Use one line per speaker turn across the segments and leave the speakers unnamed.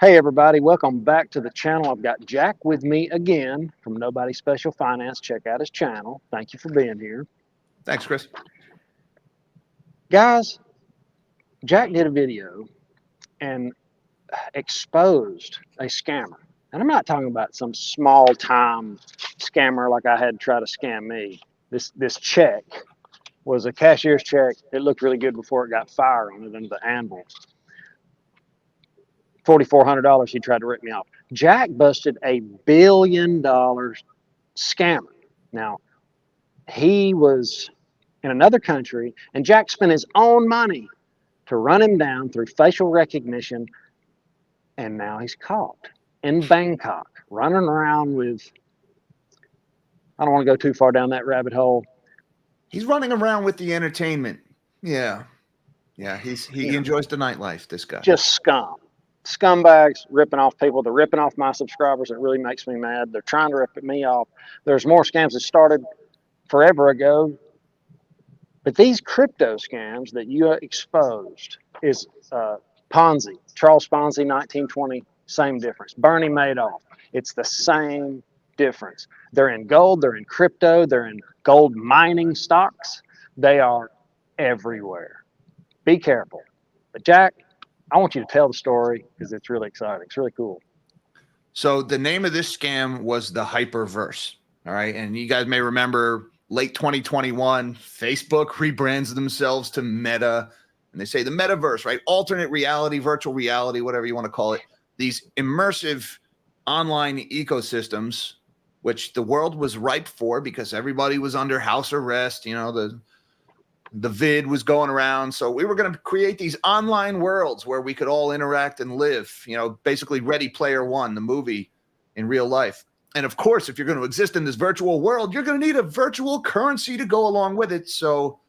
Hey everybody, welcome back to the channel. I've got Jack with me again from Nobody Special Finance. Check out his channel. Thank you for being here.
Thanks, Chris.
Guys, Jack did a video and exposed a scammer. And I'm not talking about some small time scammer like I had try to scam me. This check was a cashier's check. It looked really good before it got fire on it under the anvil. $4,400 he tried to rip me off. Jack busted $1 billion scammer. Now, he was in another country, and Jack spent his own money to run him down through facial recognition, and now he's caught in Bangkok, running around with. I don't want to go too far down that rabbit hole.
He's running around with the entertainment. Yeah. He enjoys the nightlife, this guy.
Just scum. Scumbags ripping off people. They're ripping off my subscribers. It really makes me mad. They're trying to rip me off. There's more scams that started forever ago. But these crypto scams that you exposed is Ponzi, Charles Ponzi, 1920, same difference. Bernie Madoff, it's the same difference. They're in gold, they're in crypto, they're in gold mining stocks. They are everywhere. Be careful. But Jack, I want you to tell the story because it's really exciting. It's really cool.
So the name of this scam was the Hyperverse. All right. And you guys may remember late 2021, Facebook rebrands themselves to Meta. And they say the metaverse, right? Alternate reality, virtual reality, whatever you want to call it. These immersive online ecosystems, which the world was ripe for because everybody was under house arrest. You know, the vid was going around. So we were going to create these online worlds where we could all interact and live, you know, basically Ready Player One, the movie in real life. And of course, if you're going to exist in this virtual world, you're going to need a virtual currency to go along with it. So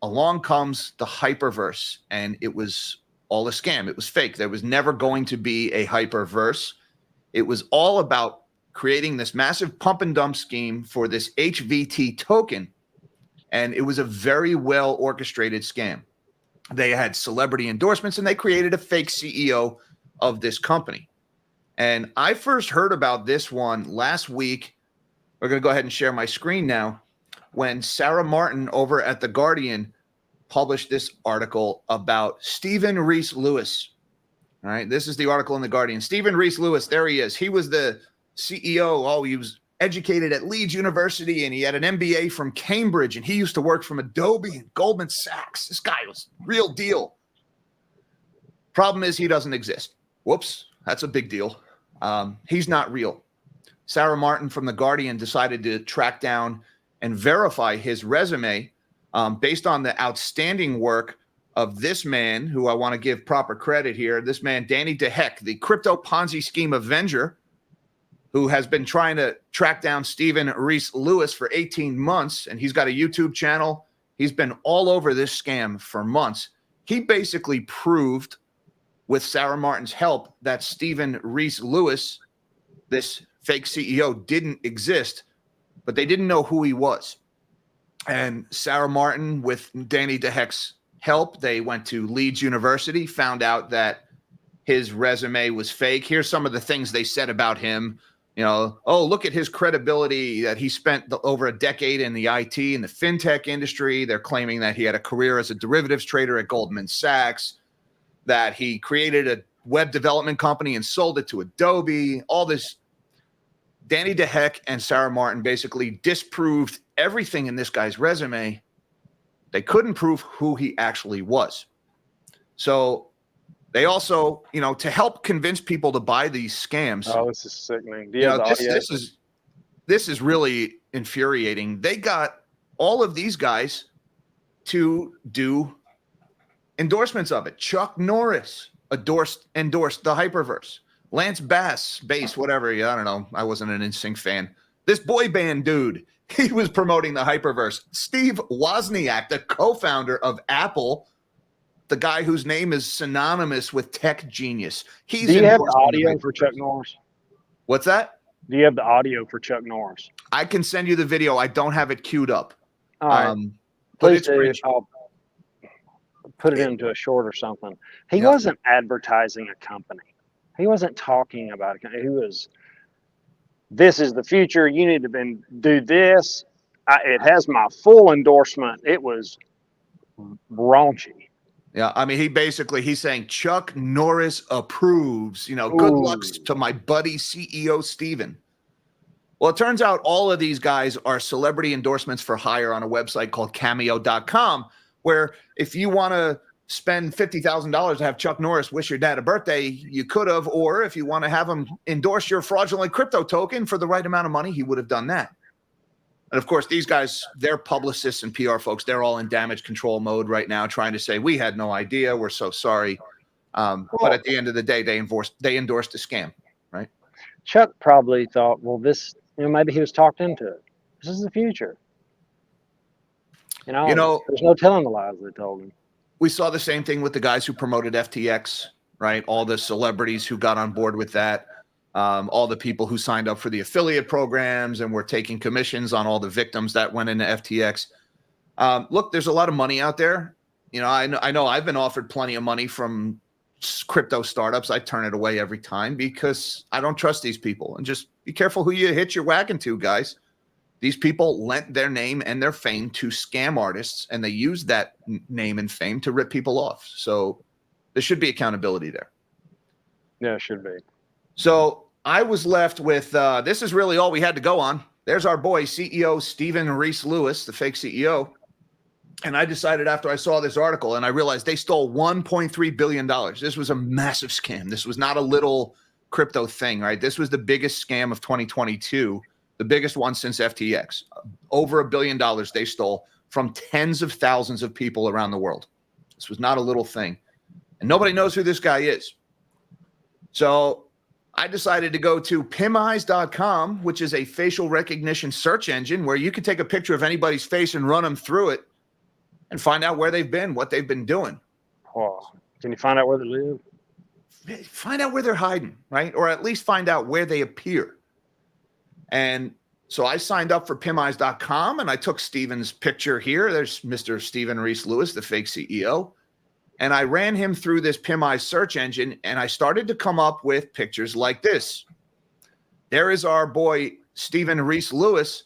along comes the Hyperverse, and it was all a scam. It was fake. There was never going to be a Hyperverse. It was all about creating this massive pump and dump scheme for this HVT token. And it was a very well orchestrated scam. They had celebrity endorsements, and they created a fake CEO of this company. And I first heard about this one last week. We're going to go ahead and share my screen now. When Sarah Martin over at The Guardian published this article about Stephen Reese Lewis. All right, this is the article in The Guardian. Stephen Reese Lewis, there he is. He was the CEO. Oh, he was educated at Leeds University, and he had an MBA from Cambridge, and he used to work from Adobe and Goldman Sachs. This guy was real deal. Problem is, he doesn't exist. Whoops, that's a big deal. He's not real. Sarah Martin from The Guardian decided to track down and verify his resume based on the outstanding work of this man, who I want to give proper credit here. This man, Danny DeHeck, the crypto Ponzi scheme avenger, who has been trying to track down Stephen Reese Lewis for 18 months, and he's got a YouTube channel. He's been all over this scam for months. He basically proved, with Sarah Martin's help, that Stephen Reese Lewis, this fake CEO, didn't exist, but they didn't know who he was. And Sarah Martin, with Danny DeHeck's help, they went to Leeds University, found out that his resume was fake. Here's some of the things they said about him. You know, oh, look at his credibility, that he spent over a decade in the IT and the fintech industry. They're claiming that he had a career as a derivatives trader at Goldman Sachs, that he created a web development company and sold it to Adobe. All this. Danny DeHeck and Sarah Martin basically disproved everything in this guy's resume. They couldn't prove who he actually was. So they also, you know, to help convince people to buy these scams.
Oh, this is sickening.
You know, this is really infuriating. They got all of these guys to do endorsements of it. Chuck Norris endorsed the Hyperverse. Lance Bass, whatever. I don't know. I wasn't an NSYNC fan. This boy band dude, he was promoting the Hyperverse. Steve Wozniak, the co-founder of Apple, the guy whose name is synonymous with tech genius.
Do you have the audio for Chuck Norris?
What's that?
Do you have the audio for Chuck Norris?
I can send you the video. I don't have it queued up.
All right. Please do. I'll put it into a short or something. He wasn't advertising a company. He wasn't talking about it. He was, this is the future. You need to do this. It has my full endorsement. It was raunchy.
Yeah, I mean, he's saying Chuck Norris approves. Good luck
Ooh.
to my buddy CEO Steven. Well, it turns out all of these guys are celebrity endorsements for hire on a website called cameo.com, where if you want to spend $50,000 to have Chuck Norris wish your dad a birthday, you could have, or if you want to have him endorse your fraudulent crypto token for the right amount of money, he would have done that. And of course, these guys, they're publicists and PR folks. They're all in damage control mode right now, trying to say, we had no idea. We're so sorry. But at the end of the day, they endorsed a scam, right?
Chuck probably thought, well, this, maybe he was talked into it. This is the future. There's no telling the lies they told him.
We saw the same thing with the guys who promoted FTX, right? All the celebrities who got on board with that. All the people who signed up for the affiliate programs and were taking commissions on all the victims that went into FTX. Look, there's a lot of money out there. I know I've been offered plenty of money from crypto startups. I turn it away every time because I don't trust these people. And just be careful who you hitch your wagon to, guys. These people lent their name and their fame to scam artists, and they used that name and fame to rip people off. So there should be accountability there.
Yeah, it should be.
So I was left with this is really all we had to go on. There's our boy, CEO Stephen Reese Lewis, the fake CEO. And I decided after I saw this article and I realized they stole $1.3 billion. This was a massive scam. This was not a little crypto thing, right? This was the biggest scam of 2022, the biggest one since FTX. Over $1 billion they stole from tens of thousands of people around the world. This was not a little thing. And nobody knows who this guy is. So I decided to go to pimeyes.com, which is a facial recognition search engine where you can take a picture of anybody's face and run them through it and find out where they've been, what they've been doing.
Oh, can you find out where they live?
Find out where they're hiding, right? Or at least find out where they appear. And so I signed up for pimeyes.com and I took Steven's picture here. There's Mr. Stephen Reese Lewis, the fake CEO. And I ran him through this PimEyes search engine, and I started to come up with pictures like this. There is our boy, Stephen Reese Lewis,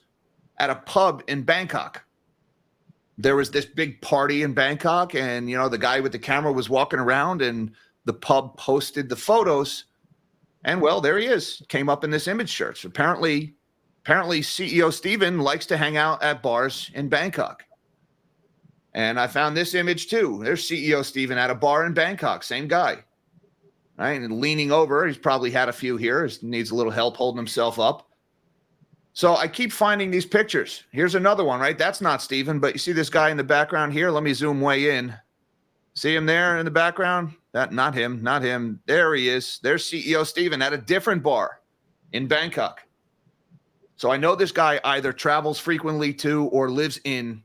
at a pub in Bangkok. There was this big party in Bangkok, and, the guy with the camera was walking around, and the pub posted the photos. And, well, there he is. Came up in this image search. Apparently CEO Stephen likes to hang out at bars in Bangkok. And I found this image too. There's CEO Stephen at a bar in Bangkok, same guy. Right? And leaning over, he's probably had a few here. He needs a little help holding himself up. So I keep finding these pictures. Here's another one, right? That's not Stephen, but you see this guy in the background here? Let me zoom way in. See him there in the background? Not him. There he is. There's CEO Stephen at a different bar in Bangkok. So I know this guy either travels frequently to or lives in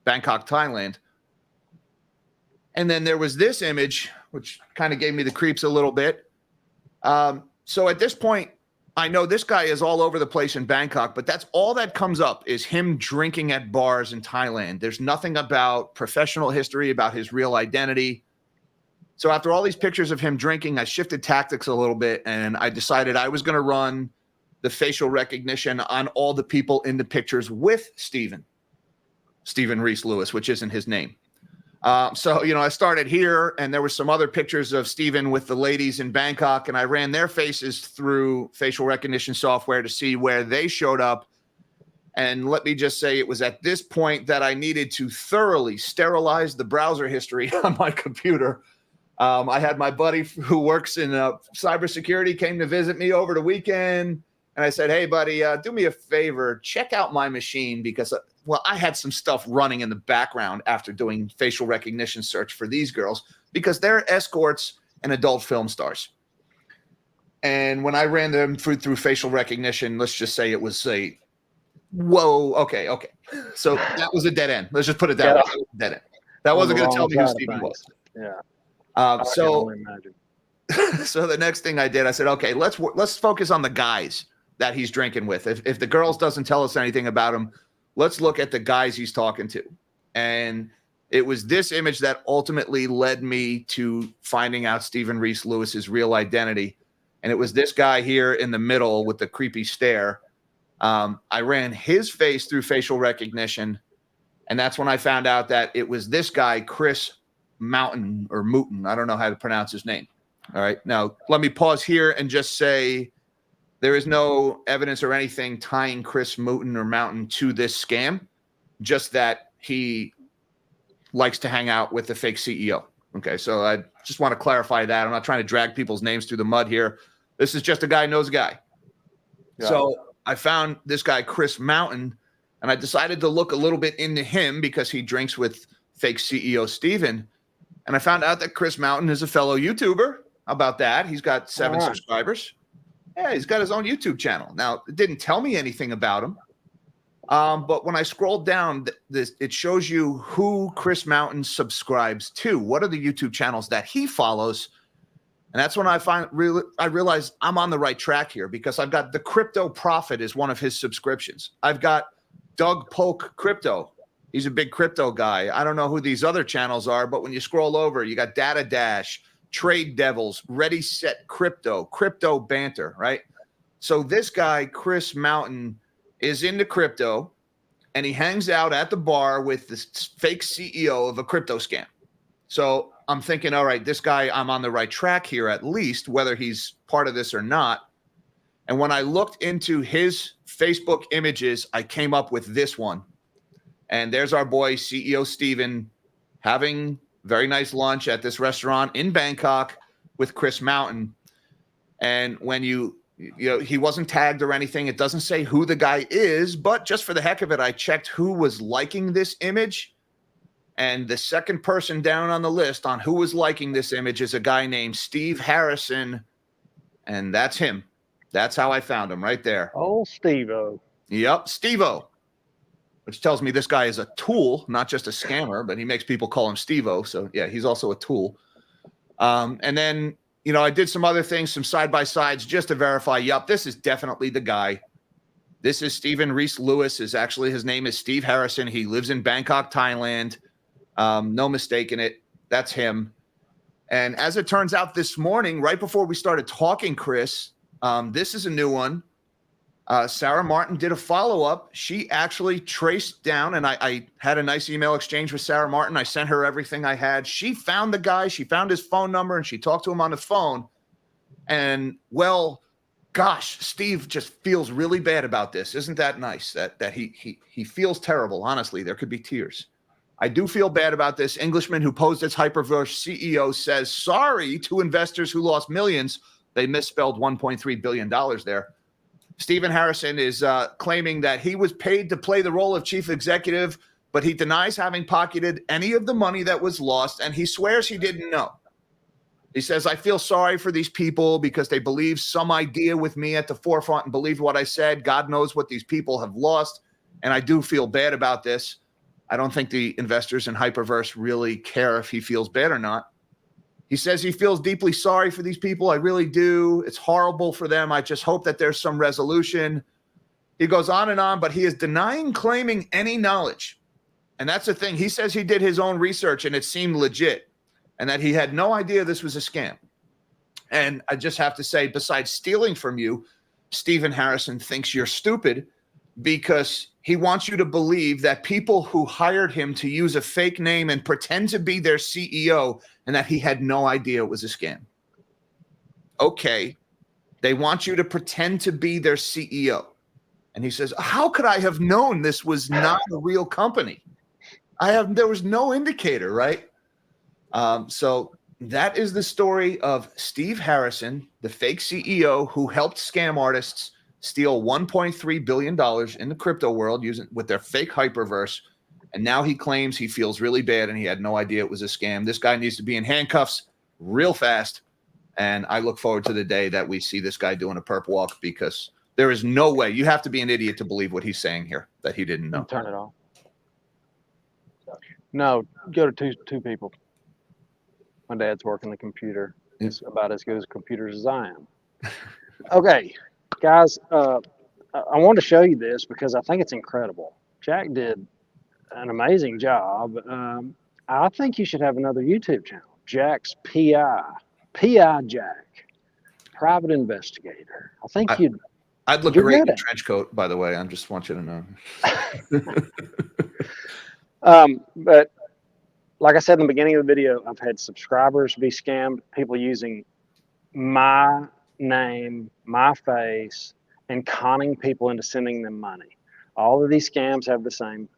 Bangkok, Thailand. And then there was this image, which kind of gave me the creeps a little bit. So at this point, I know this guy is all over the place in Bangkok, but that's all that comes up is him drinking at bars in Thailand. There's nothing about professional history, about his real identity. So after all these pictures of him drinking, I shifted tactics a little bit, and I decided I was going to run the facial recognition on all the people in the pictures with Stephen Reese Lewis, which isn't his name. So I started here, and there were some other pictures of Stephen with the ladies in Bangkok, and I ran their faces through facial recognition software to see where they showed up. And let me just say, it was at this point that I needed to thoroughly sterilize the browser history on my computer. I had my buddy who works in cybersecurity came to visit me over the weekend, and I said, hey, buddy, do me a favor, check out my machine because I had some stuff running in the background after doing facial recognition search for these girls because they're escorts and adult film stars. And when I ran them through facial recognition, let's just say it was whoa, okay. So that was a dead end. Let's just put it that way. Dead end. That wasn't going to tell me who Stephen was.
Yeah.
So the next thing I did, I said, okay, let's focus on the guys that he's drinking with. If the girls doesn't tell us anything about him, let's look at the guys he's talking to. And it was this image that ultimately led me to finding out Stephen Reese Lewis's real identity. and it was this guy here in the middle with the creepy stare. I ran his face through facial recognition, and that's when I found out that it was this guy, Chris Mountain or Mooten. I don't know how to pronounce his name. All right. Now, let me pause here and just say there is no evidence or anything tying Chris Mooten or Mountain to this scam, just that he likes to hang out with the fake CEO. Okay, so I just want to clarify that. I'm not trying to drag people's names through the mud here. This is just a guy knows a guy. Yeah. So I found this guy, Chris Mountain, and I decided to look a little bit into him because he drinks with fake CEO Steven. And I found out that Chris Mountain is a fellow YouTuber. How about that? He's got 7 subscribers. Yeah, he's got his own YouTube channel. Now, it didn't tell me anything about him. But when I scrolled down, it shows you who Chris Mountain subscribes to. What are the YouTube channels that he follows? And that's when I realized I'm on the right track here, because I've got The Crypto Prophet is one of his subscriptions. I've got Doug Polk Crypto. He's a big crypto guy. I don't know who these other channels are, but when you scroll over, you got Data Dash, Trade Devils, Ready Set Crypto, Crypto Banter, right? So this guy, Chris Mountain, is into crypto, and he hangs out at the bar with this fake CEO of a crypto scam. So I'm thinking, all right, this guy, I'm on the right track here, at least, whether he's part of this or not. And when I looked into his Facebook images, I came up with this one. And there's our boy, CEO Steven, having very nice lunch at this restaurant in Bangkok with Chris Mountain. And when you know, he wasn't tagged or anything. It doesn't say who the guy is, but just for the heck of it, I checked who was liking this image. And the second person down on the list on who was liking this image is a guy named Steve Harrison. And that's him. That's how I found him right there.
Oh, Steve-O.
Yep, Steve-O. Which tells me this guy is a tool, not just a scammer, but he makes people call him Steve-O. So, yeah, he's also a tool. And then, you know, I did some other things, some side-by-sides just to verify, yep, this is definitely the guy. This is Stephen Reese Lewis. His name is Steve Harrison. He lives in Bangkok, Thailand. No mistake in it. That's him. And as it turns out this morning, right before we started talking, Chris, this is a new one. Sarah Martin did a follow-up. She actually traced down, and I had a nice email exchange with Sarah Martin. I sent her everything I had. She found the guy. She found his phone number, and she talked to him on the phone. And, well, gosh, Steve just feels really bad about this. Isn't that nice that he feels terrible? Honestly, there could be tears. I do feel bad about this. Englishman who posed as Hyperverse CEO says sorry to investors who lost millions. They misspelled $1.3 billion there. Stephen Harrison is claiming that he was paid to play the role of chief executive, but he denies having pocketed any of the money that was lost, and he swears he didn't know. He says, I feel sorry for these people because they believed some idea with me at the forefront and believed what I said. God knows what these people have lost, and I do feel bad about this. I don't think the investors in Hyperverse really care if he feels bad or not. He says he feels deeply sorry for these people. I really do. It's horrible for them. I just hope that there's some resolution. He goes on, but he is denying claiming any knowledge. And that's the thing. He says he did his own research and it seemed legit and that he had no idea this was a scam. And I just have to say, besides stealing from you, Stephen Harrison thinks you're stupid because he wants you to believe that people who hired him to use a fake name and pretend to be their CEO and that he had no idea it was a scam. Okay. They want you to pretend to be their CEO. And he says, how could I have known this was not a real company? There was no indicator, right? So that is the story of Steve Harrison, the fake CEO who helped scam artists steal $1.3 billion in the crypto world with their fake Hyperverse. And now he claims he feels really bad and he had no idea it was a scam. This guy needs to be in handcuffs real fast. And I look forward to the day that we see this guy doing a perp walk, because there is no way. You have to be an idiot to believe what he's saying here, that he didn't know.
Turn it off. No, go to two people. My dad's working the computer. It's about as good as computers as I am. Okay, guys, I want to show you this because I think it's incredible. Jack did an amazing job. I think you should have another YouTube channel, Jack's PI Jack. private investigator. I think
I,
you'd
I'd look
you're
great
good
in a
at
trench coat, by the way. I just want you to know.
it. But like I said in the beginning of the video, I've had subscribers be scammed, people using my name, my face, and conning people into sending them money. All of these scams have the same.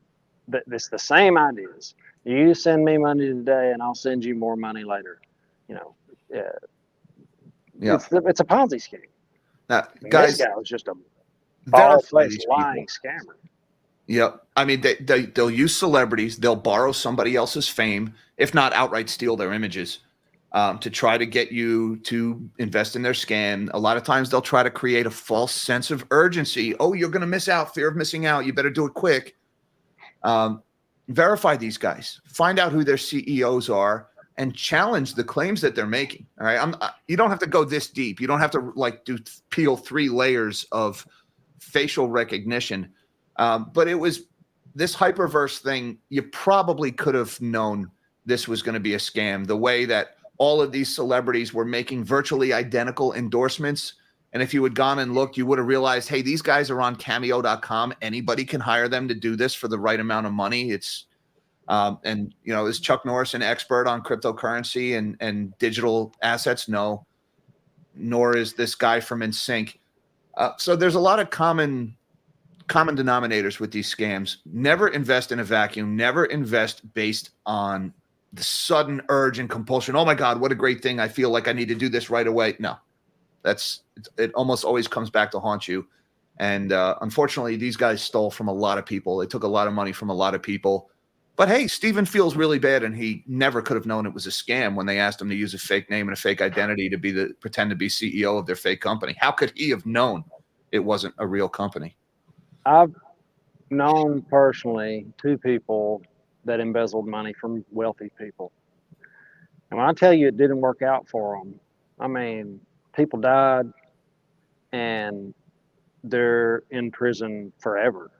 It's the same ideas. You send me money today, and I'll send you more money later. You know,
Yeah.
it's a Ponzi scheme.
Now,
And this
guys,
guy was just a
verify
bald-faced
these
lying
people.
scammer.
Yep. I mean, they'll use celebrities. They'll borrow somebody else's fame, if not outright steal their images, to try to get you to invest in their scam. A lot of times they'll try to create a false sense of urgency. Oh, you're going to miss out. Fear of missing out. You better do it quick. Verify these guys. Find out who their CEOs are and challenge the claims that they're making. All right. You don't have to go this deep. You don't have to peel 3 layers of facial recognition. But it was this Hyperverse thing. You probably could have known this was going to be a scam. The way that all of these celebrities were making virtually identical endorsements. And if you had gone and looked, you would have realized, hey, these guys are on cameo.com. Anybody can hire them to do this for the right amount of money. It's and is Chuck Norris an expert on cryptocurrency and digital assets? No, nor is this guy from NSYNC. So there's a lot of common denominators with these scams. Never invest in a vacuum. Never invest based on the sudden urge and compulsion. Oh my God, what a great thing. I feel like I need to do this right away. No, it almost always comes back to haunt you. And unfortunately, these guys stole from a lot of people. They took a lot of money from a lot of people. But hey, Steven feels really bad, and he never could have known it was a scam when they asked him to use a fake name and a fake identity to pretend to be CEO of their fake company. How could he have known it wasn't a real company?
I've known personally 2 people that embezzled money from wealthy people. And when I tell you it didn't work out for them, I mean, people died and they're in prison forever.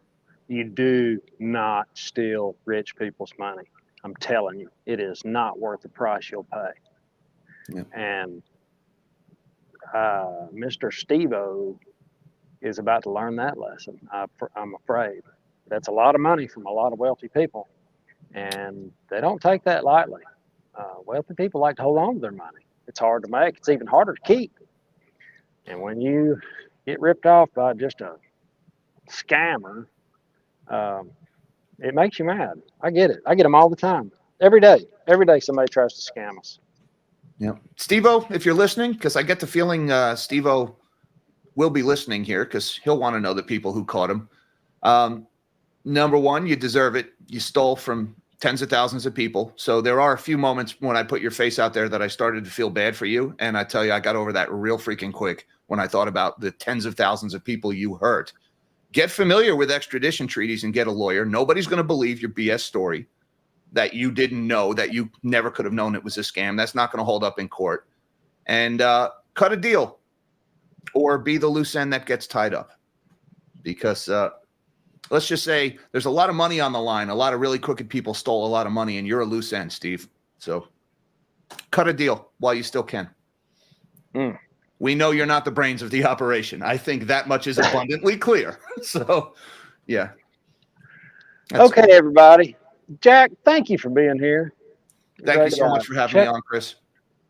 You do not steal rich people's money. I'm telling you, it is not worth the price you'll pay.
Yeah.
And Mr. Steve-O is about to learn that lesson. I'm afraid. That's a lot of money from a lot of wealthy people, and they don't take that lightly. Wealthy people like to hold on to their money. It's hard to make. It's even harder to keep. And when you get ripped off by just a scammer, um, it makes you mad. I get it. I get them all the time. Every day. Every day somebody tries to scam us.
Yeah. Steve-O, if you're listening, because I get the feeling Steve-O will be listening here because he'll want to know the people who caught him. Number one, you deserve it. You stole from tens of thousands of people. So there are a few moments when I put your face out there that I started to feel bad for you. And I tell you, I got over that real freaking quick when I thought about the tens of thousands of people you hurt. Get familiar with extradition treaties and get a lawyer. Nobody's going to believe your BS story that you didn't know, that you never could have known it was a scam. That's not going to hold up in court. And cut a deal or be the loose end that gets tied up. Because let's just say there's a lot of money on the line. A lot of really crooked people stole a lot of money, and you're a loose end, Steve. So cut a deal while you still can.
Mm.
We know you're not the brains of the operation. I think that much is abundantly clear. So, yeah.
Okay, everybody. Jack, thank you for being here.
Thank you so much for having me on, Chris.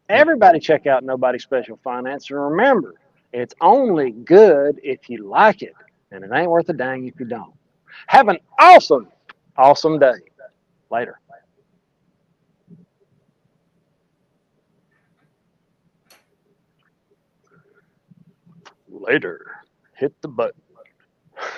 Everybody check out Nobody Special Finance. And remember, it's only good if you like it. And it ain't worth a dang if you don't. Have an awesome, awesome day. Later. Later. Hit the button.